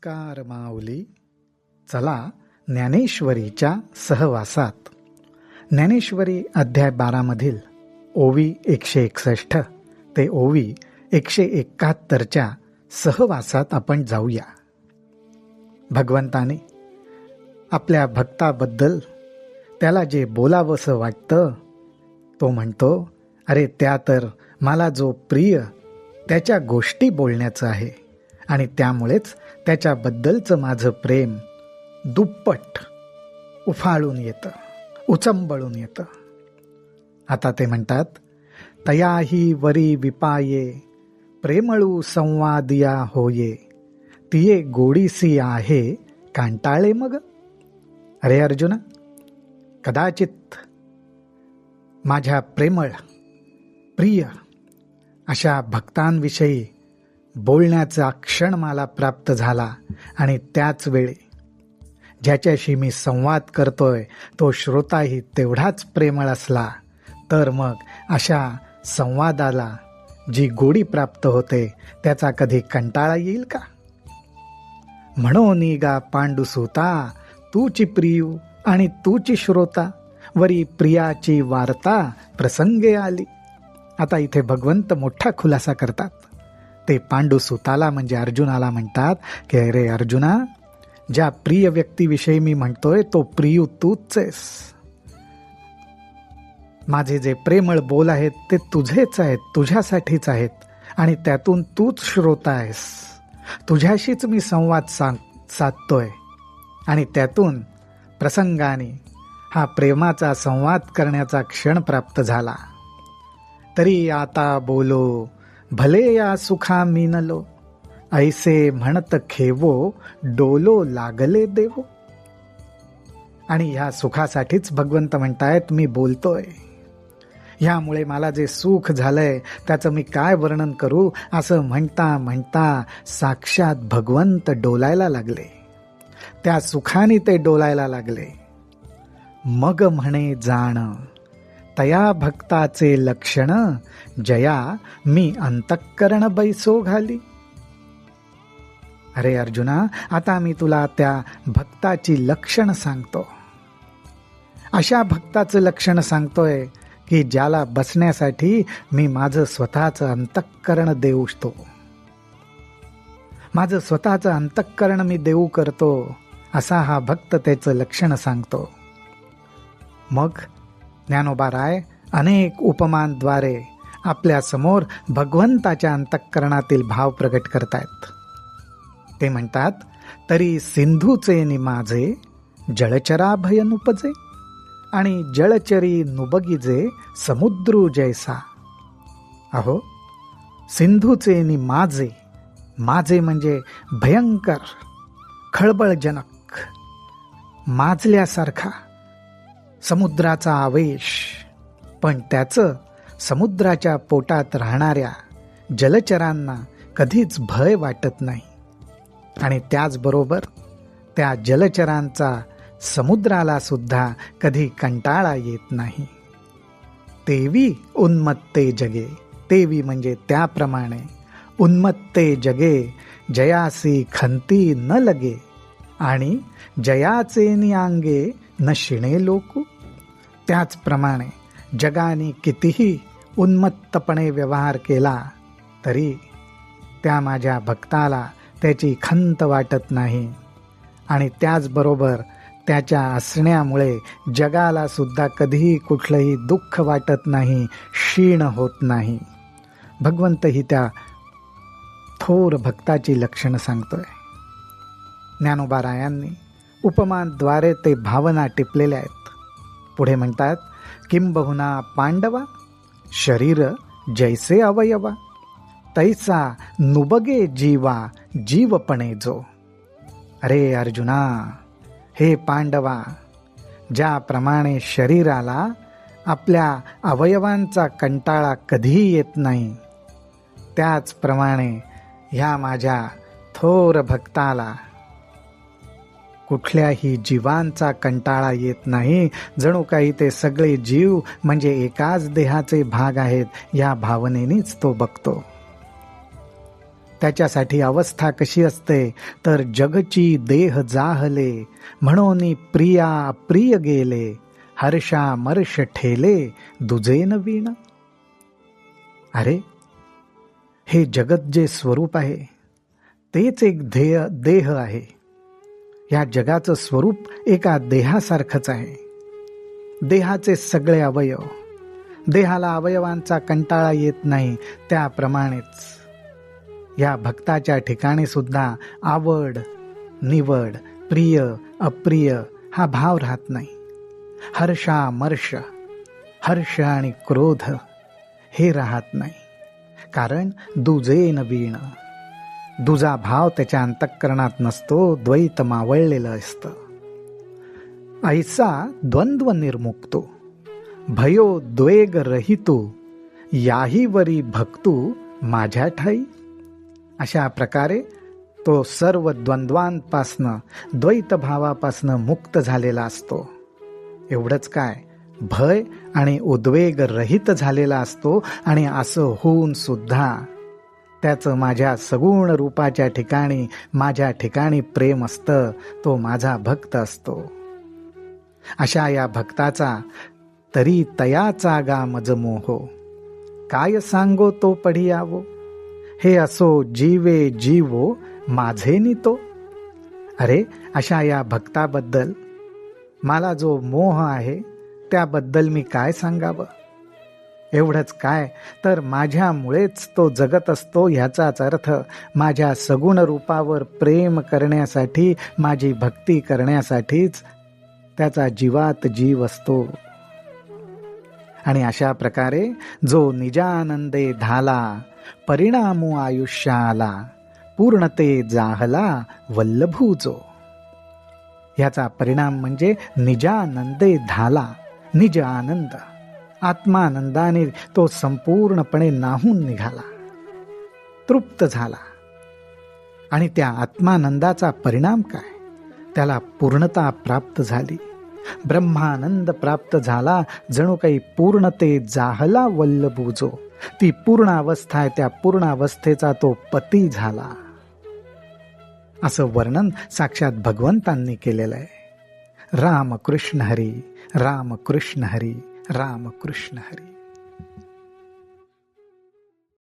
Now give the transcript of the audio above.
नमस्कार माऊली. चला ज्ञानेश्वरीच्या सहवासात. ज्ञानेश्वरी अध्याय 12 मधील ओवी 161 ते ओवी 171च्या सहवासात आपण जाऊया. भगवंताने आपल्या भक्ताबद्दल त्याला जे बोलावंसं वाटतं तो म्हणतो, अरे त्या तर मला जो प्रिय त्याच्या गोष्टी बोलण्याचं आहे आणि त्यामुळेच त्याच्याबद्दलचं माझं प्रेम दुप्पट उफाळून येतं, उचंबळून येतं. आता ते म्हणतात, तयाही वरी विपाये प्रेमळू संवादिया होये, तिये गोडीसी आहे कांटाळे मग. अरे अर्जुना, कदाचित माझ्या प्रेमळ प्रिय अशा भक्तांविषयी बोलण्याचा क्षण मला प्राप्त झाला आणि त्याच वेळी ज्याच्याशी मी संवाद करतोय तो श्रोताही तेवढाच प्रेमळ असला तर मग अशा संवादाला जी गोडी प्राप्त होते त्याचा कधी कंटाळा येईल का? म्हणून गा पांडुसुता तूची प्रियू आणि तूची श्रोता, वरी प्रियाची वार्ता प्रसंगे आली. आता इथे भगवंत मोठा खुलासा करतात. ते पांडुसुताला म्हणजे अर्जुनाला म्हणतात की अरे अर्जुना, ज्या प्रिय व्यक्तीविषयी मी म्हणतोय तो प्रियू तूच आहेस. माझे जे प्रेमळ बोल आहेत ते तुझेच आहेत, तुझ्यासाठीच आहेत आणि त्यातून तूच श्रोता आहेस. तुझ्याशीच मी संवाद साधतोय आणि त्यातून प्रसंगाने हा प्रेमाचा संवाद करण्याचा क्षण प्राप्त झाला. तरी आता बोलो भले या सुखा मीनलो, ऐसे म्हणत खेवो डोलो लागले देवो. आणि ह्या सुखासाठीच भगवंत म्हणतायत मी बोलतोय. ह्यामुळे मला जे सुख झालंय त्याचं मी काय वर्णन करू, असं म्हणता म्हणता साक्षात भगवंत डोलायला लागले. त्या सुखाने ते डोलायला लागले. मग म्हणे जाण तया भक्ताचे लक्षण, जया मी अंतःकरण बैसो घाली. अरे अर्जुना, आता मी तुला त्या भक्ताची लक्षण सांगतो. अशा भक्ताचं लक्षण सांगतोय की ज्याला बसण्यासाठी मी माझं स्वतःचं अंतःकरण देऊतो. माझं स्वतःचं अंतःकरण मी देऊ करतो, असा हा भक्त त्याचं लक्षण सांगतो. मग ज्ञानोबा राय अनेक उपमांद्वारे आपल्या समोर भगवंताच्या अंतःकरणातील भाव प्रकट करतायत. ते म्हणतात, तरी सिंधूचे निमाजे जळचरा भय नुपजे, आणि जळचरी नुबगिजे समुद्रू जैसा. अहो, सिंधूचे निमाजे, माझे म्हणजे भयंकर खळबळजनक माजल्यासारखा समुद्राचा आवेश, पण त्याचं समुद्राच्या पोटात राहणाऱ्या जलचरांना कधीच भय वाटत नाही आणि त्याचबरोबर त्या जलचरांचा समुद्राला सुद्धा कधी कंटाळा येत नाही. तेवी उन्मत्ते जगे, तेवी म्हणजे त्याप्रमाणे, उन्मत्ते जगे जयासी खंती न लगे, आणि जयाचे नियांगे न शिणे लोकू. त्याचप्रमाणे जगाने कितीही उन्मत्तपणे व्यवहार केला तरी त्या माझ्या भक्ताला त्याची खंत वाटत नाही आणि त्याचबरोबर त्याच्या असण्यामुळे जगाला सुद्धा कधीही कुठलंही दुःख वाटत नाही, क्षीण होत नाही. भगवंत ही त्या थोर भक्ताची लक्षणं सांगतोय. ज्ञानोबा रायांनी उपमांद्वारे ते भावना टिपलेल्या आहेत. पुढे म्हणतात, किंबहुना पांडवा शरीर जैसे अवयवा, तैसा नुबगे जीवा जीवपणे जो. अरे अर्जुना, हे पांडवा, ज्याप्रमाणे शरीराला आपल्या अवयवांचा कंटाळा कधीही येत नाही, त्याचप्रमाणे ह्या माझ्या थोर भक्ताला कुठल्याही जीवांचा कंटाळा येत नाही. जणू काही ते सगळे जीव म्हणजे एकाच देहाचे भाग आहेत, या भावनेनेच तो बघतो. त्याच्यासाठी अवस्था कशी असते तर जगची देह जाहले, म्हणून प्रिया अप्रिय गेले, हर्षा मर्ष ठेले दुजे नवीन. अरे हे जगत जे स्वरूप आहे तेच एक देह आहे. या जगाचं स्वरूप एका देहासारखंच आहे. देहाचे सगळे अवयव, देहाला अवयवांचा कंटाळा येत नाही, त्याप्रमाणेच या भक्ताच्या ठिकाणी सुद्धा आवड निवड, प्रिय अप्रिय हा भाव राहत नाही. हर्षामर्ष, हर्ष आणि क्रोध हे राहत नाही. कारण दुजे नवीन, दुजा भाव त्याच्या अंतःकरणात नसतो, द्वैत मावळलेलं असतं. ऐसा द्वंद्व निर्मुक्तो, भयो द्वेग रहितो, याही वरी भक्तू माझ्या ठाई. अशा प्रकारे तो सर्व द्वंद्वांपासनं, द्वैत भावापासनं मुक्त झालेला असतो. एवढंच काय, भय आणि उद्वेग रहित झालेला असतो. आणि असं होऊन सुद्धा त्याचं माझ्या सगुण रूपाच्या ठिकाणी, माझ्या ठिकाणी प्रेम असतं. तो माझा भक्त असतो. अशा या भक्ताचा तरी तयाचा गा मज मोहो, काय सांगो तो पढियावो, हे असो जीवे जीवो माझे नितो. अरे अशा या भक्ताबद्दल मला जो मोह आहे त्याबद्दल मी काय सांगावं. एवढंच काय तर माझ्यामुळेच तो जगत असतो, ह्याचाच अर्थ माझ्या सगुण रूपावर प्रेम करण्यासाठी, माझी भक्ती करण्यासाठीच त्याचा जीवात जीव असतो. आणि अशा प्रकारे जो निजानंदे धाला, परिणामो आयुष्या आला, पूर्णते जाहला वल्लभू जो. ह्याचा परिणाम म्हणजे निजानंदे धाला, निज आनंद, आत्मानंदाने तो संपूर्णपणे नाहून निघाला, तृप्त झाला. आणि त्या आत्मानंदाचा परिणाम काय, त्याला पूर्णता प्राप्त झाली, ब्रह्मानंद प्राप्त झाला. जणू काही पूर्णते जाहला वल्लभूजो, ती पूर्ण अवस्था आहे, त्या पूर्ण अवस्थेचा तो पती झाला. असं वर्णन साक्षात भगवंतांनी केलेलं आहे. रामकृष्ण हरी, रामकृष्ण हरी, रामकृष्ण हरी.